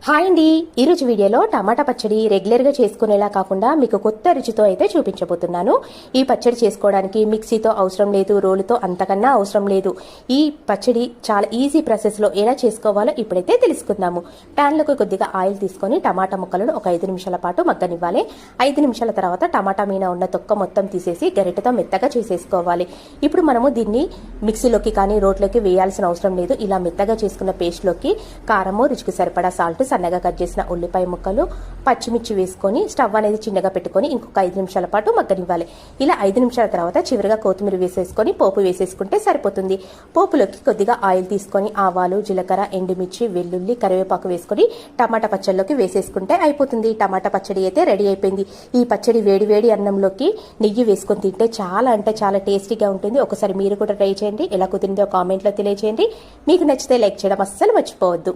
Hi అండి, ఈరోజు వీడియోలో టమాటా పచ్చడి రెగ్యులర్గా చేసుకునేలా కాకుండా మీకు కొత్త రుచితో అయితే చూపించబోతున్నాను. ఈ పచ్చడి చేసుకోవడానికి మిక్సీతో అవసరం లేదు, రోలుతో అంతకన్నా అవసరం లేదు. ఈ పచ్చడి చాలా ఈజీ ప్రాసెస్లో ఎలా చేసుకోవాలో ఇప్పుడైతే తెలుసుకుందాము. ప్యాన్లోకి కొద్దిగా ఆయిల్ తీసుకొని టమాటా ముక్కలను ఒక 5 నిమిషాల పాటు మగ్గనివ్వాలి. 5 నిమిషాల తర్వాత టమాటా మీద ఉన్న తొక్క మొత్తం తీసేసి గరిటెతో మెత్తగా చేసేసుకోవాలి. ఇప్పుడు మనము దీన్ని మిక్సీలోకి కానీ రోట్లోకి వేయాల్సిన అవసరం లేదు. ఇలా మెత్తగా చేసుకున్న పేస్ట్లోకి కారము, రుచికి సరిపడా సాల్ట్, సన్నగా కట్ చేసిన ఉల్లిపాయ ముక్కలు, పచ్చిమిర్చి వేసుకొని స్టవ్ అనేది చిన్నగా పెట్టుకొని ఇంకొక 5 నిమిషాల పాటు మగ్గనివ్వాలి. ఇలా 5 నిమిషాల తర్వాత చివరిగా కొత్తిమీర వేసేసుకొని పోపు వేసేసుకుంటే సరిపోతుంది. పోపులోకి కొద్దిగా ఆయిల్ తీసుకొని ఆవాలు, జీలకర్ర, ఎండుమిర్చి, వెల్లుల్లి, కరివేపాకు వేసుకొని టమాటా పచ్చడిలోకి వేసేసుకుంటే అయిపోతుంది. టమాటా పచ్చడి అయితే రెడీ అయిపోయింది. ఈ పచ్చడి వేడి వేడి అన్నంలోకి నెయ్యి వేసుకొని తింటే చాలా అంటే చాలా టేస్టీగా ఉంటుంది. ఒకసారి మీరు కూడా ట్రై చేయండి. ఎలా కుదిరిందో కామెంట్లో తెలియజేయండి. మీకు నచ్చితే లైక్ చేయడం అస్సలు మర్చిపోవద్దు.